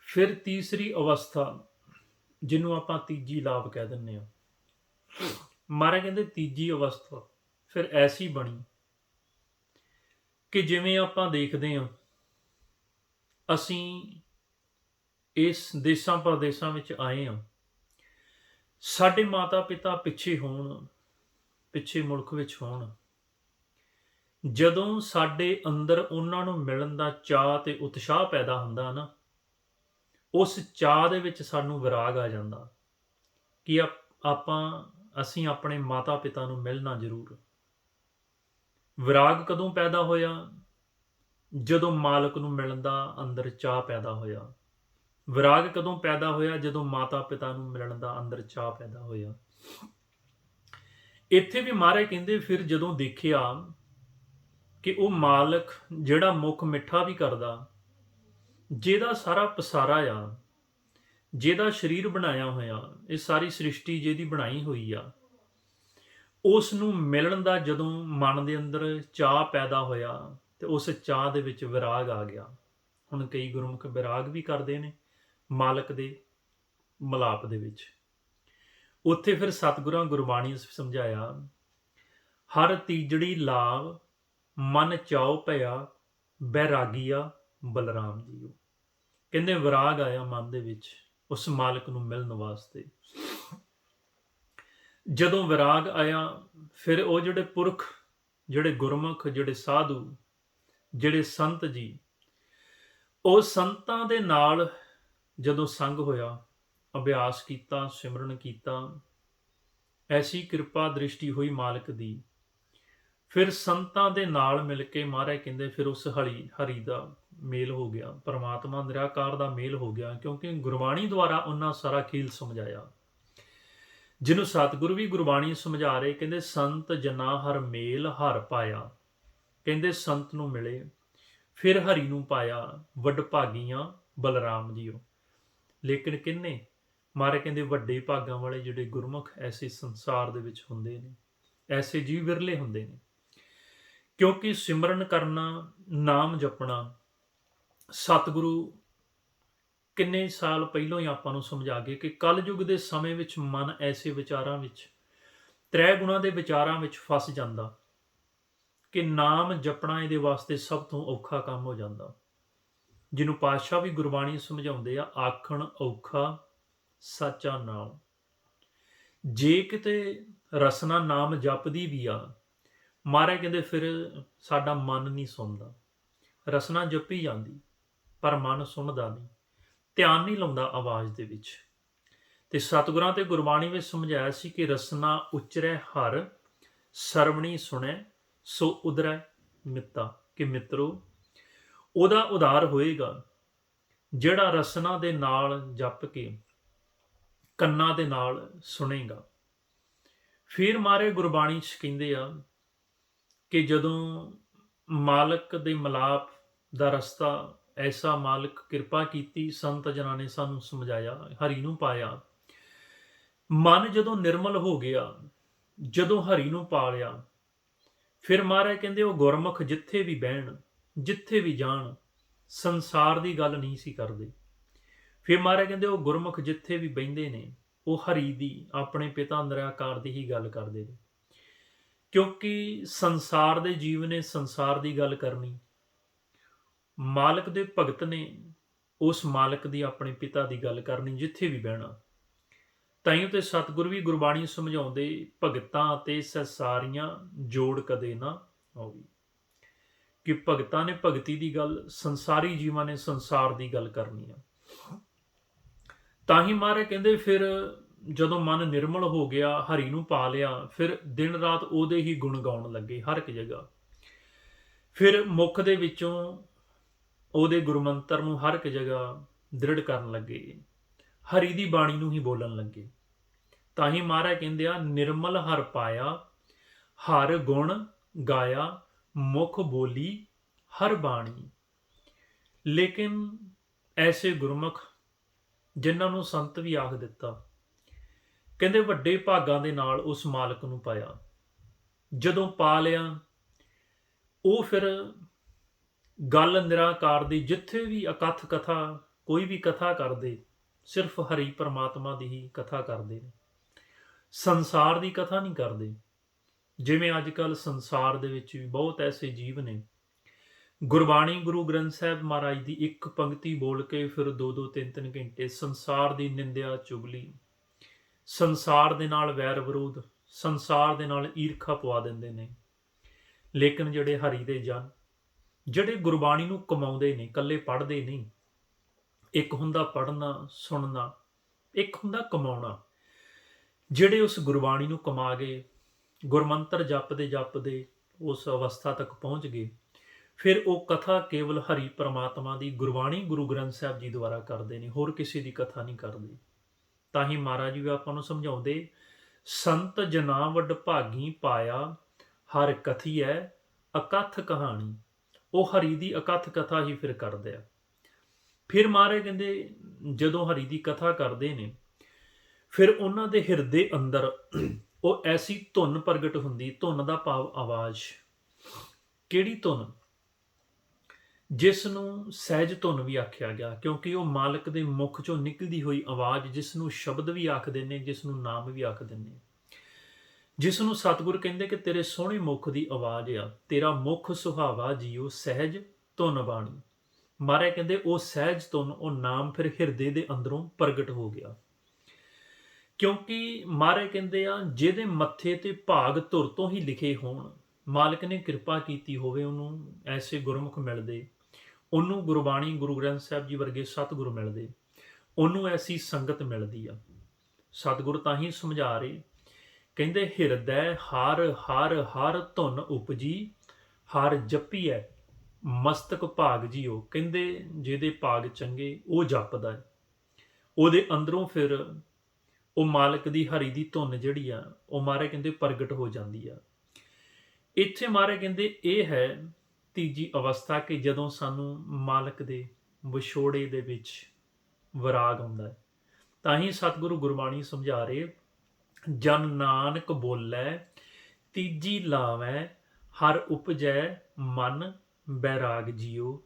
ਫਿਰ ਤੀਸਰੀ ਅਵਸਥਾ, ਜਿਹਨੂੰ ਆਪਾਂ ਤੀਜੀ ਲਾਭ ਕਹਿ ਦਿੰਦੇ ਹਾਂ। ਮਹਾਰਾਜ ਕਹਿੰਦੇ ਤੀਜੀ ਅਵਸਥਾ ਫਿਰ ਐਸੀ ਬਣੀ ਕਿ ਜਿਵੇਂ ਆਪਾਂ ਦੇਖਦੇ ਹਾਂ, ਅਸੀਂ ਇਸ ਦੇਸਾਂ ਪ੍ਰਦੇਸਾਂ ਵਿੱਚ ਆਏ ਹਾਂ, ਸਾਡੇ ਮਾਤਾ ਪਿਤਾ ਪਿੱਛੇ ਹੋਣ, ਪਿੱਛੇ ਮੁਲਕ ਵਿੱਚ ਹੋਣ, ਜਦੋਂ ਸਾਡੇ ਅੰਦਰ ਉਹਨਾਂ ਨੂੰ ਮਿਲਣ ਦਾ ਚਾਅ ਤੇ ਉਤਸ਼ਾਹ ਪੈਦਾ ਹੁੰਦਾ ਨਾ, ਉਸ ਚਾਅ ਦੇ ਵਿੱਚ ਸਾਨੂੰ ਵਿਰਾਗ ਆ ਜਾਂਦਾ ਕਿ ਅਸੀਂ ਆਪਣੇ ਮਾਤਾ ਪਿਤਾ ਨੂੰ ਮਿਲਣਾ ਜ਼ਰੂਰ। ਵਿਰਾਗ ਕਦੋਂ ਪੈਦਾ ਹੋਇਆ? ਜਦੋਂ ਮਾਲਕ ਨੂੰ ਮਿਲਣ ਦਾ ਅੰਦਰ ਚਾਅ ਪੈਦਾ ਹੋਇਆ। ਵਿਰਾਗ ਕਦੋਂ ਪੈਦਾ ਹੋਇਆ? ਜਦੋਂ ਮਾਤਾ ਪਿਤਾ ਨੂੰ ਮਿਲਣ ਦਾ ਅੰਦਰ ਚਾਅ ਪੈਦਾ ਹੋਇਆ। ਇੱਥੇ ਵੀ ਮਹਾਰਾਜ ਕਹਿੰਦੇ ਫਿਰ ਜਦੋਂ ਦੇਖਿਆ ਕਿ ਉਹ ਮਾਲਕ ਜਿਹੜਾ ਮੁੱਖ ਮਿੱਠਾ ਵੀ ਕਰਦਾ, ਜਿਹਦਾ ਸਾਰਾ ਪਸਾਰਾ ਆ, ਜਿਹਦਾ ਸਰੀਰ ਬਣਾਇਆ ਹੋਇਆ, ਇਹ ਸਾਰੀ ਸ੍ਰਿਸ਼ਟੀ ਜਿਹਦੀ ਬਣਾਈ ਹੋਈ ਆ, ਉਸ ਨੂੰ ਮਿਲਣ ਦਾ ਜਦੋਂ ਮਨ ਦੇ ਅੰਦਰ ਚਾਅ ਪੈਦਾ ਹੋਇਆ ਤੇ ਉਸ ਚਾਅ ਦੇ ਵਿੱਚ ਵਿਰਾਗ ਆ ਗਿਆ। ਹੁਣ ਕਈ ਗੁਰਮੁਖ ਵਿਰਾਗ ਵੀ ਕਰਦੇ ਨੇ ਮਾਲਕ ਦੇ ਮਿਲਾਪ ਦੇ ਵਿੱਚ। ਉੱਥੇ ਫਿਰ ਸਤਿਗੁਰਾਂ ਗੁਰਬਾਣੀ ਸਮਝਾਇਆ, ਹਰ ਤੀਜੜੀ ਲਾਭ ਮਨ ਚਾਉ ਭਇਆ ਬੈਰਾਗੀਆ ਬਲਰਾਮ ਜੀਓ। ਕਹਿੰਦੇ ਵਿਰਾਗ ਆਇਆ ਮਨ ਦੇ ਵਿੱਚ ਉਸ ਮਾਲਕ ਨੂੰ ਮਿਲਣ ਵਾਸਤੇ। ਜਦੋਂ ਵਿਰਾਗ ਆਇਆ ਫਿਰ ਉਹ ਜਿਹੜੇ ਪੁਰਖ, ਜਿਹੜੇ ਗੁਰਮੁਖ, ਜਿਹੜੇ ਸਾਧੂ, ਜਿਹੜੇ ਸੰਤ ਜੀ, ਉਹ ਸੰਤਾਂ ਦੇ ਨਾਲ ਜਦੋਂ ਸੰਗ ਹੋਇਆ, ਅਭਿਆਸ ਕੀਤਾ, ਸਿਮਰਨ ਕੀਤਾ, ਐਸੀ ਕਿਰਪਾ ਦ੍ਰਿਸ਼ਟੀ ਹੋਈ ਮਾਲਕ ਦੀ, ਫਿਰ ਸੰਤਾਂ ਦੇ ਨਾਲ ਮਿਲ ਕੇ ਮਹਾਰਾਜ ਕਹਿੰਦੇ ਫਿਰ ਉਸ ਹਰੀ ਦਾ ਮੇਲ ਹੋ ਗਿਆ, ਪਰਮਾਤਮਾ ਨਿਰਾਕਾਰ ਦਾ ਮੇਲ ਹੋ ਗਿਆ, ਕਿਉਂਕਿ ਗੁਰਬਾਣੀ ਦੁਆਰਾ ਉਹਨਾਂ ਸਾਰਾ ਖੇਲ ਸਮਝਾਇਆ, ਜਿਹਨੂੰ ਸਤਿਗੁਰੂ ਵੀ ਗੁਰਬਾਣੀ ਸਮਝਾ ਰਹੇ। ਕਹਿੰਦੇ ਸੰਤ ਜਨਾ ਹਰ ਮੇਲ ਹਰ ਪਾਇਆ। ਕਹਿੰਦੇ ਸੰਤ ਨੂੰ ਮਿਲੇ ਫਿਰ ਹਰੀ ਨੂੰ ਪਾਇਆ, ਵੱਡ ਭਾਗੀਆਂ ਬਲਰਾਮ ਜੀਓ। ਲੇਕਿਨ ਕਿੰਨੇ? ਮਹਾਰਾਜ ਕਹਿੰਦੇ ਵੱਡੇ ਭਾਗਾਂ ਵਾਲੇ ਜਿਹੜੇ ਗੁਰਮੁਖ ਐਸੇ ਸੰਸਾਰ ਦੇ ਵਿੱਚ ਹੁੰਦੇ ਨੇ, ਐਸੇ ਜੀਵ ਵਿਰਲੇ ਹੁੰਦੇ ਨੇ। ਕਿਉਂਕਿ ਸਿਮਰਨ ਕਰਨਾ, ਨਾਮ ਜਪਣਾ, ਸਤਿਗੁਰੂ ਕਿੰਨੇ ਸਾਲ ਪਹਿਲਾਂ ਹੀ ਆਪਾਂ ਨੂੰ ਸਮਝਾ ਗਏ ਕਿ ਕਲਯੁਗ ਦੇ ਸਮੇਂ ਵਿੱਚ ਮਨ ਐਸੇ ਵਿਚਾਰਾਂ ਵਿੱਚ, ਤ੍ਰੈ ਗੁਣਾਂ ਦੇ ਵਿਚਾਰਾਂ ਵਿੱਚ ਫਸ ਜਾਂਦਾ ਕਿ ਨਾਮ ਜਪਣਾ ਇਹਦੇ ਵਾਸਤੇ ਸਭ ਤੋਂ ਔਖਾ ਕੰਮ ਹੋ ਜਾਂਦਾ। ਜਿਹਨੂੰ ਪਾਤਸ਼ਾਹ ਵੀ ਗੁਰਬਾਣੀ ਸਮਝਾਉਂਦੇ ਆ, ਆਖਣ ਔਖਾ ਸੱਚਾ ਨਾਮ। ਜੇ ਕਿਤੇ ਰਸਨਾ ਨਾਮ ਜਪਦੀ ਵੀ ਆ, ਮਹਾਰਾਜ ਕਹਿੰਦੇ ਫਿਰ ਸਾਡਾ ਮਨ ਨਹੀਂ ਸੁਣਦਾ। ਰਸਨਾ ਜਪੀ ਜਾਂਦੀ ਪਰ ਮਨ ਸੁਣਦਾ ਨਹੀਂ, ਧਿਆਨ ਨਹੀਂ ਲਾਉਂਦਾ ਆਵਾਜ਼ ਦੇ ਵਿੱਚ। ਤੇ ਸਤਿਗੁਰਾਂ ਤੇ ਗੁਰਬਾਣੀ ਵਿੱਚ ਸਮਝਾਇਆ ਸੀ ਕਿ ਰਸਨਾ ਉਚਰੈ ਹਰ ਸਰਵਣੀ ਸੁਣੈ ਸੋ ਉਦਰੈ ਮਿੱਤਾ। ਕਿ ਮਿੱਤਰੋ, ਉਹਦਾ ਉਧਾਰ ਹੋਏਗਾ ਜਿਹੜਾ ਰਸਨਾ ਦੇ ਨਾਲ ਜਪ ਕੇ ਕੰਨਾਂ ਦੇ ਨਾਲ ਸੁਣੇਗਾ। ਫਿਰ ਮਾਰੇ ਗੁਰਬਾਣੀ 'ਚ ਕਹਿੰਦੇ ਆ ਕਿ ਜਦੋਂ ਮਾਲਕ ਦੇ ਮਿਲਾਪ ਦਾ ਰਸਤਾ, ਐਸਾ ਮਾਲਕ ਕਿਰਪਾ ਕੀਤੀ, ਸੰਤ ਜਨਾਂ ਨੇ ਸਾਨੂੰ ਸਮਝਾਇਆ, ਹਰੀ ਨੂੰ ਪਾਇਆ। ਮਨ ਜਦੋਂ ਨਿਰਮਲ ਹੋ ਗਿਆ, ਜਦੋਂ ਹਰੀ ਨੂੰ ਪਾ ਲਿਆ, ਫਿਰ ਮਹਾਰਾਜ ਕਹਿੰਦੇ ਉਹ ਗੁਰਮੁਖ ਜਿੱਥੇ ਵੀ ਬਹਿਣ, ਜਿੱਥੇ ਵੀ ਜਾਣ, ਸੰਸਾਰ ਦੀ ਗੱਲ ਨਹੀਂ ਸੀ ਕਰਦੇ। ਫਿਰ ਮਹਾਰਾਜ ਕਹਿੰਦੇ ਉਹ ਗੁਰਮੁਖ ਜਿੱਥੇ ਵੀ ਬਹਿੰਦੇ ਨੇ, ਉਹ ਹਰੀ ਦੀ, ਆਪਣੇ ਪਿਤਾ ਨਿਰਾਕਾਰ ਦੀ ਹੀ ਗੱਲ ਕਰਦੇ ਨੇ। ਕਿਉਂਕਿ ਸੰਸਾਰ ਦੇ ਜੀਵ ਨੇ ਸੰਸਾਰ ਦੀ ਗੱਲ ਕਰਨੀ, ਮਾਲਕ ਦੇ ਭਗਤ ਨੇ ਉਸ ਮਾਲਕ ਦੀ, ਆਪਣੇ ਪਿਤਾ ਦੀ ਗੱਲ ਕਰਨੀ, ਜਿੱਥੇ ਵੀ ਬਹਿਣਾ। ਤਾਈਓ ਤੇ ਸਤਿਗੁਰੂ ਵੀ ਗੁਰਬਾਣੀ ਸਮਝਾਉਂਦੇ, ਭਗਤਾਂ ਅਤੇ ਸੰਸਾਰੀਆਂ ਜੋੜ ਕਦੇ ਨਾ ਹੋਵੇ। ਕਿ ਭਗਤਾਂ ਨੇ ਭਗਤੀ ਦੀ ਗੱਲ, ਸੰਸਾਰੀ ਜੀਵਾਂ ਨੇ ਸੰਸਾਰ ਦੀ ਗੱਲ ਕਰਨੀ ਆ। ਤਾਂ ਹੀ ਮਹਾਰਾਜ ਕਹਿੰਦੇ ਫਿਰ ਜਦੋਂ ਮਨ ਨਿਰਮਲ ਹੋ ਗਿਆ, ਹਰੀ ਨੂੰ ਪਾ ਲਿਆ, ਫਿਰ ਦਿਨ ਰਾਤ ਉਹਦੇ ਹੀ ਗੁਣ ਗਾਉਣ ਲੱਗੇ ਹਰ ਇੱਕ ਜਗ੍ਹਾ। ਫਿਰ ਮੁੱਖ ਦੇ ਵਿੱਚੋਂ ਉਹਦੇ ਗੁਰਮੰਤਰ ਨੂੰ ਹਰ ਇੱਕ ਜਗ੍ਹਾ ਦ੍ਰਿੜ ਕਰਨ ਲੱਗੇ, ਹਰੀ ਦੀ ਬਾਣੀ ਨੂੰ ਹੀ ਬੋਲਣ ਲੱਗੇ। ਤਾਂ ਹੀ ਮਹਾਰਾਜ ਕਹਿੰਦੇ ਆ, ਨਿਰਮਲ ਹਰ ਪਾਇਆ ਹਰ ਗੁਣ ਗਾਇਆ, ਮੁਖ ਬੋਲੀ ਹਰ ਬਾਣੀ। ਲੇਕਿਨ ਐਸੇ ਗੁਰਮੁਖ ਜਿਨ੍ਹਾਂ ਨੂੰ ਸੰਤ ਵੀ ਆਖ ਦਿੱਤਾ, ਕਹਿੰਦੇ ਵੱਡੇ ਭਾਗਾਂ ਦੇ ਨਾਲ ਉਸ ਮਾਲਕ ਨੂੰ ਪਾਇਆ। ਜਦੋਂ ਪਾ ਲਿਆ, ਉਹ ਫਿਰ ਗੱਲ ਨਿਰਾਕਾਰ ਦੀ, ਜਿੱਥੇ ਵੀ ਅਕਥ ਕਥਾ ਕੋਈ ਵੀ ਕਥਾ ਕਰਦੇ ਸਿਰਫ ਹਰੀ ਪ੍ਰਮਾਤਮਾ ਦੀ ਹੀ ਕਥਾ ਕਰਦੇ ਨੇ, ਸੰਸਾਰ ਦੀ ਕਥਾ ਨਹੀਂ ਕਰਦੇ। ਜਿਵੇਂ ਅੱਜ ਕੱਲ੍ਹ ਸੰਸਾਰ ਦੇ ਵਿੱਚ ਵੀ ਬਹੁਤ ਐਸੇ ਜੀਵ ਨੇ, ਗੁਰਬਾਣੀ ਗੁਰੂ ਗ੍ਰੰਥ ਸਾਹਿਬ ਮਹਾਰਾਜ ਦੀ ਇੱਕ ਪੰਕਤੀ ਬੋਲ ਕੇ ਫਿਰ 2-2 3-3 ਘੰਟੇ ਸੰਸਾਰ ਦੀ ਨਿੰਦਿਆ ਚੁਗਲੀ, ਸੰਸਾਰ ਦੇ ਨਾਲ ਵੈਰ ਵਿਰੋਧ, ਸੰਸਾਰ ਦੇ ਨਾਲ ਈਰਖਾ ਪਵਾ ਦਿੰਦੇ ਨੇ। ਲੇਕਿਨ ਜਿਹੜੇ ਹਰੀ ਦੇ ਜਨ, ਜਿਹੜੇ ਗੁਰਬਾਣੀ ਨੂੰ ਕਮਾਉਂਦੇ ਨੇ, ਇਕੱਲੇ ਪੜ੍ਹਦੇ ਨਹੀਂ, ਇੱਕ ਹੁੰਦਾ ਪੜ੍ਹਨਾ ਸੁਣਨਾ, ਇੱਕ ਹੁੰਦਾ ਕਮਾਉਣਾ। ਜਿਹੜੇ ਉਸ ਗੁਰਬਾਣੀ ਨੂੰ ਕਮਾ ਗਏ, ਗੁਰਮੰਤਰ ਜਪਦੇ ਉਸ ਅਵਸਥਾ ਤੱਕ ਪਹੁੰਚ ਗਏ, ਫਿਰ ਉਹ ਕਥਾ ਕੇਵਲ ਹਰੀ ਪ੍ਰਮਾਤਮਾ ਦੀ ਗੁਰਬਾਣੀ ਗੁਰੂ ਗ੍ਰੰਥ ਸਾਹਿਬ ਜੀ ਦੁਆਰਾ ਕਰਦੇ ਨੇ, ਹੋਰ ਕਿਸੇ ਦੀ ਕਥਾ ਨਹੀਂ ਕਰਦੇ। ਤਾਂ ਹੀ ਮਹਾਰਾਜ ਜੀ ਆਪਾਂ ਨੂੰ ਸਮਝਾਉਂਦੇ, ਸੰਤ ਜਨਾ ਵੱਡ ਭਾਗੀ ਪਾਇਆ, ਹਰ ਕਥੀਐ ਅਕਥ ਕਹਾਣੀ। ਉਹ ਹਰੀ ਦੀ ਅਕਥ ਕਥਾ ਹੀ ਫਿਰ ਕਰਦੇ ਆ। ਫਿਰ ਮਹਾਰਾਜ ਕਹਿੰਦੇ ਜਦੋਂ ਹਰੀ ਦੀ ਕਥਾ ਕਰਦੇ ਨੇ, ਫਿਰ ਉਹਨਾਂ ਦੇ ਹਿਰਦੇ ਅੰਦਰ ਉਹ ਐਸੀ ਧੁਨ ਪ੍ਰਗਟ ਹੁੰਦੀ, ਧੁਨ ਦਾ ਭਾਵ ਆਵਾਜ਼। ਕਿਹੜੀ ਧੁਨ? ਜਿਸ ਨੂੰ ਸਹਿਜ ਧੁਨ ਵੀ ਆਖਿਆ ਗਿਆ, ਕਿਉਂਕਿ ਉਹ ਮਾਲਕ ਦੇ ਮੁਖ ਚੋਂ ਨਿਕਲਦੀ ਹੋਈ ਆਵਾਜ਼, ਜਿਸ ਨੂੰ ਸ਼ਬਦ ਵੀ ਆਖਦੇ ਨੇ, ਜਿਸ ਨੂੰ ਨਾਮ ਵੀ ਆਖਦੇ ਨੇ, ਜਿਸ ਨੂੰ ਸਤਿਗੁਰ ਕਹਿੰਦੇ ਕਿ ਤੇਰੇ ਸੋਹਣੇ ਮੁਖ ਦੀ ਆਵਾਜ਼ ਆ, ਤੇਰਾ ਮੁਖ ਸੁਹਾਵਾ ਜੀਓ ਸਹਿਜ ਧੁਨ ਬਾਣੀ। ਮਹਾਰਾਜ ਕਹਿੰਦੇ ਉਹ ਸਹਿਜ ਧੁਨ, ਉਹ ਨਾਮ ਫਿਰ ਹਿਰਦੇ ਦੇ ਅੰਦਰੋਂ ਪ੍ਰਗਟ ਹੋ ਗਿਆ। ਕਿਉਂਕਿ ਮਹਾਰਾਜ ਕਹਿੰਦੇ ਆ, ਜਿਹਦੇ ਮੱਥੇ ਤੇ ਭਾਗ ਧੁਰ ਤੋਂ ਹੀ ਲਿਖੇ ਹੋਣ, ਮਾਲਕ ਨੇ ਕਿਰਪਾ ਕੀਤੀ ਹੋਵੇ, ਉਹਨੂੰ ਐਸੇ ਗੁਰਮੁਖ ਮਿਲਦੇ, ਉਹਨੂੰ ਗੁਰਬਾਣੀ ਗੁਰੂ ਗ੍ਰੰਥ ਸਾਹਿਬ ਜੀ ਵਰਗੇ ਸਤਿਗੁਰੂ ਮਿਲਦੇ, ਉਹਨੂੰ ਐਸੀ ਸੰਗਤ ਮਿਲਦੀ ਆ। ਸਤਿਗੁਰ ਤਾਂ ਹੀ ਸਮਝਾ ਰਹੇ, ਕਹਿੰਦੇ ਹਿਰਦੈ ਹਰ ਹਰ ਹਰ ਧੁਨ ਉਪਜੀ, ਹਰ ਜਪੀਐ ਮਸਤਕ ਭਾਗ ਜੀਓ। ਕਹਿੰਦੇ ਜਿਹਦੇ ਭਾਗ ਚੰਗੇ ਉਹ ਜਪਦਾ ਹੈ, ਉਹਦੇ ਅੰਦਰੋਂ ਫਿਰ ਉਹ ਮਾਲਕ ਦੀ ਹਰੀ ਦੀ ਧੁਨ ਜਿਹੜੀ ਆ, ਉਹ ਮਹਾਰਾਜ ਕਹਿੰਦੇ ਪ੍ਰਗਟ ਹੋ ਜਾਂਦੀ ਆ। ਇੱਥੇ ਮਹਾਰਾਜ ਕਹਿੰਦੇ ਇਹ ਹੈ ਤੀਜੀ ਅਵਸਥਾ, ਕਿ ਜਦੋਂ ਸਾਨੂੰ ਮਾਲਕ ਦੇ ਵਿਛੋੜੇ ਦੇ ਵਿੱਚ ਵਿਰਾਗ ਆਉਂਦਾ ਹੈ। ਤਾਂ ਹੀ ਸਤਿਗੁਰੂ ਗੁਰਬਾਣੀ ਸਮਝਾ ਰਹੇ, ਜਨ ਨਾਨਕ ਬੋਲੇ ਤੀਜੀ ਲਾਵੈ, ਹਰ ਉਪਜੈ ਮਨ ਬੈਰਾਗ ਜੀਓ।